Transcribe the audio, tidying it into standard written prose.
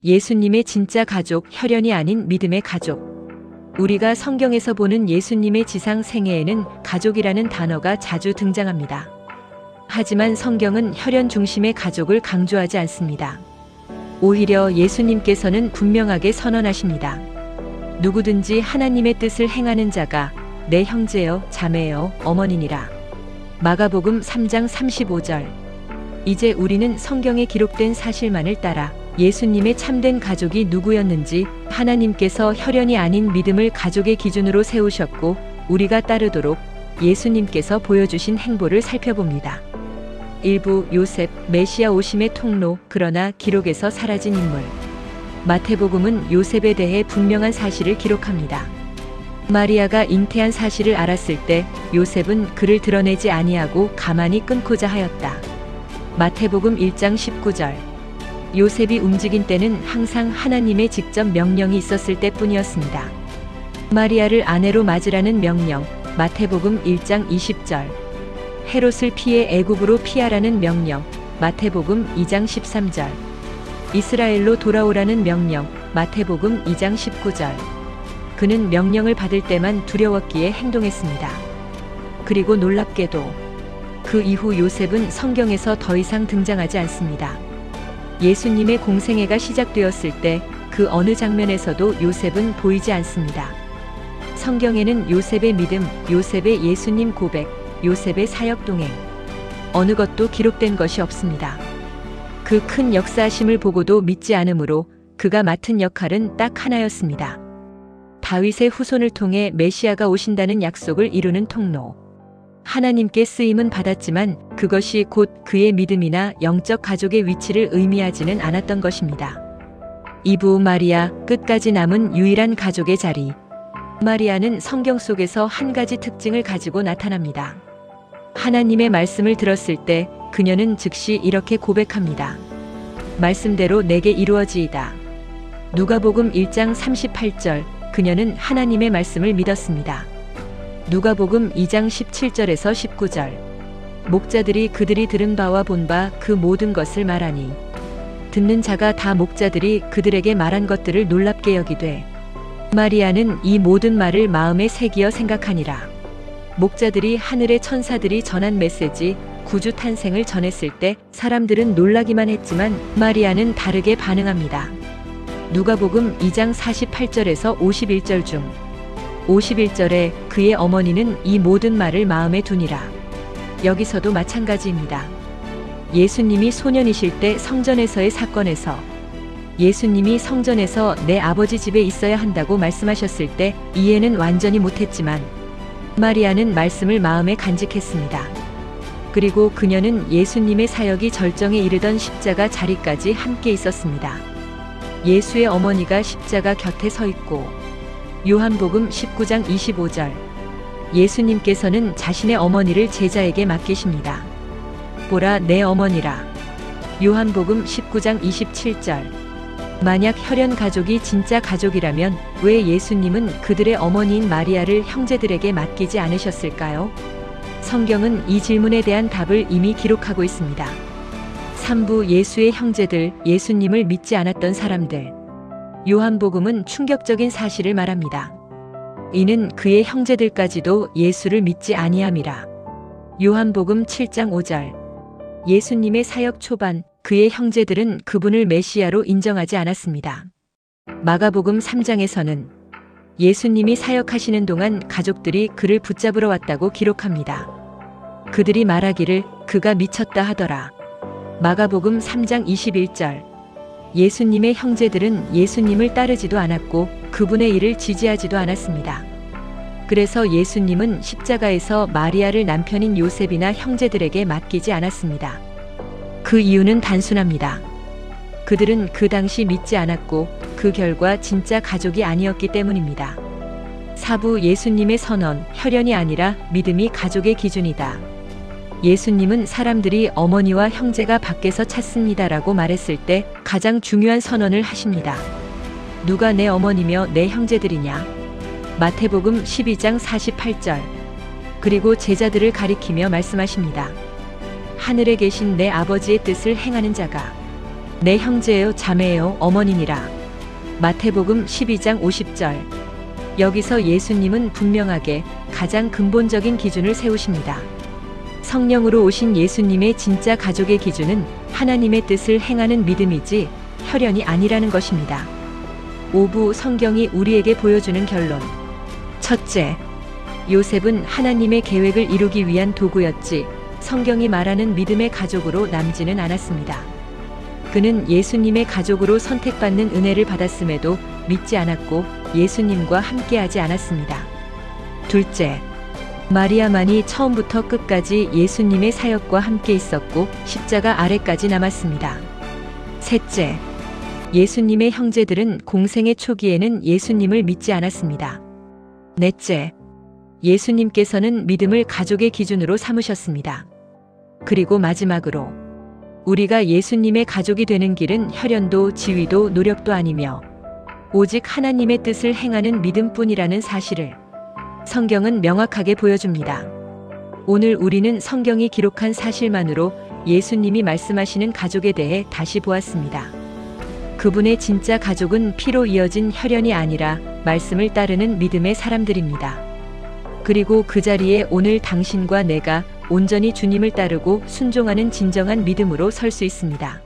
예수님의 진짜 가족, 혈연이 아닌 믿음의 가족. 우리가 성경에서 보는 예수님의 지상 생애에는 가족이라는 단어가 자주 등장합니다. 하지만 성경은 혈연 중심의 가족을 강조하지 않습니다. 오히려 예수님께서는 분명하게 선언하십니다. 누구든지 하나님의 뜻을 행하는 자가 내 형제여, 자매여, 어머니니라. 마가복음 3장 35절. 이제 우리는 성경에 기록된 사실만을 따라 예수님의 참된 가족이 누구였는지, 하나님께서 혈연이 아닌 믿음을 가족의 기준으로 세우셨고 우리가 따르도록 예수님께서 보여주신 행보를 살펴봅니다. 일부 요셉, 메시아 오심의 통로, 그러나 기록에서 사라진 인물. 마태복음은 요셉에 대해 분명한 사실을 기록합니다. 마리아가 잉태한 사실을 알았을 때 요셉은 그를 드러내지 아니하고 가만히 끊고자 하였다. 마태복음 1장 19절. 요셉이 움직인 때는 항상 하나님의 직접 명령이 있었을 때뿐이었습니다. 마리아를 아내로 맞으라는 명령, 마태복음 1장 20절. 헤롯을 피해 애굽으로 피하라는 명령, 마태복음 2장 13절. 이스라엘로 돌아오라는 명령, 마태복음 2장 19절. 그는 명령을 받을 때만 두려웠기에 행동했습니다. 그리고 놀랍게도 그 이후 요셉은 성경에서 더 이상 등장하지 않습니다. 예수님의 공생애가 시작되었을 때 그 어느 장면에서도 요셉은 보이지 않습니다. 성경에는 요셉의 믿음, 요셉의 예수님 고백, 요셉의 사역 동행, 어느 것도 기록된 것이 없습니다. 그 큰 역사하심을 보고도 믿지 않으므로 그가 맡은 역할은 딱 하나였습니다. 다윗의 후손을 통해 메시아가 오신다는 약속을 이루는 통로. 하나님께 쓰임은 받았지만 그것이 곧 그의 믿음이나 영적 가족의 위치를 의미하지는 않았던 것입니다. 이부 마리아, 끝까지 남은 유일한 가족의 자리. 마리아는 성경 속에서 한 가지 특징을 가지고 나타납니다. 하나님의 말씀을 들었을 때 그녀는 즉시 이렇게 고백합니다. 말씀대로 내게 이루어지이다. 누가복음 1장 38절. 그녀는 하나님의 말씀을 믿었습니다. 누가복음 2장 17절에서 19절. 목자들이 그들이 들은 바와 본 바 그 모든 것을 말하니 듣는 자가 다 목자들이 그들에게 말한 것들을 놀랍게 여기되 마리아는 이 모든 말을 마음에 새기어 생각하니라. 목자들이 하늘의 천사들이 전한 메시지, 구주 탄생을 전했을 때 사람들은 놀라기만 했지만 마리아는 다르게 반응합니다. 누가복음 2장 48절에서 51절 중 51절에 그의 어머니는 이 모든 말을 마음에 두니라. 여기서도 마찬가지입니다. 예수님이 소년이실 때 성전에서의 사건에서 예수님이 성전에서 내 아버지 집에 있어야 한다고 말씀하셨을 때 이해는 완전히 못했지만 마리아는 말씀을 마음에 간직했습니다. 그리고 그녀는 예수님의 사역이 절정에 이르던 십자가 자리까지 함께 있었습니다. 예수의 어머니가 십자가 곁에 서 있고 요한복음 19장 25절. 예수님께서는 자신의 어머니를 제자에게 맡기십니다. 보라 내 어머니라. 요한복음 19장 27절. 만약 혈연 가족이 진짜 가족이라면 왜 예수님은 그들의 어머니인 마리아를 형제들에게 맡기지 않으셨을까요? 성경은 이 질문에 대한 답을 이미 기록하고 있습니다. 3부 예수의 형제들, 예수님을 믿지 않았던 사람들. 요한복음은 충격적인 사실을 말합니다. 이는 그의 형제들까지도 예수를 믿지 아니함이라. 요한복음 7장 5절. 예수님의 사역 초반 그의 형제들은 그분을 메시아로 인정하지 않았습니다. 마가복음 3장에서는 예수님이 사역하시는 동안 가족들이 그를 붙잡으러 왔다고 기록합니다. 그들이 말하기를 그가 미쳤다 하더라. 마가복음 3장 21절. 예수님의 형제들은 예수님을 따르지도 않았고 그분의 일을 지지하지도 않았습니다. 그래서 예수님은 십자가에서 마리아를 남편인 요셉이나 형제들에게 맡기지 않았습니다. 그 이유는 단순합니다. 그들은 그 당시 믿지 않았고 그 결과 진짜 가족이 아니었기 때문입니다. 4부 예수님의 선언, 혈연이 아니라 믿음이 가족의 기준이다. 예수님은 사람들이 어머니와 형제가 밖에서 찾습니다라고 말했을 때 가장 중요한 선언을 하십니다. 누가 내 어머니며 내 형제들이냐? 마태복음 12장 48절. 그리고 제자들을 가리키며 말씀하십니다. 하늘에 계신 내 아버지의 뜻을 행하는 자가 내 형제요 자매요 어머니니라. 마태복음 12장 50절. 여기서 예수님은 분명하게 가장 근본적인 기준을 세우십니다. 성령으로 오신 예수님의 진짜 가족의 기준은 하나님의 뜻을 행하는 믿음이지 혈연이 아니라는 것입니다. 5부 성경이 우리에게 보여주는 결론. 첫째, 요셉은 하나님의 계획을 이루기 위한 도구였지 성경이 말하는 믿음의 가족으로 남지는 않았습니다. 그는 예수님의 가족으로 선택받는 은혜를 받았음에도 믿지 않았고 예수님과 함께하지 않았습니다. 둘째, 마리아만이 처음부터 끝까지 예수님의 사역과 함께 있었고 십자가 아래까지 남았습니다. 셋째, 예수님의 형제들은 공생의 초기에는 예수님을 믿지 않았습니다. 넷째, 예수님께서는 믿음을 가족의 기준으로 삼으셨습니다. 그리고 마지막으로 우리가 예수님의 가족이 되는 길은 혈연도 지위도 노력도 아니며 오직 하나님의 뜻을 행하는 믿음뿐이라는 사실을 성경은 명확하게 보여줍니다. 오늘 우리는 성경이 기록한 사실만으로 예수님이 말씀하시는 가족에 대해 다시 보았습니다. 그분의 진짜 가족은 피로 이어진 혈연이 아니라 말씀을 따르는 믿음의 사람들입니다. 그리고 그 자리에 오늘 당신과 내가 온전히 주님을 따르고 순종하는 진정한 믿음으로 설 수 있습니다.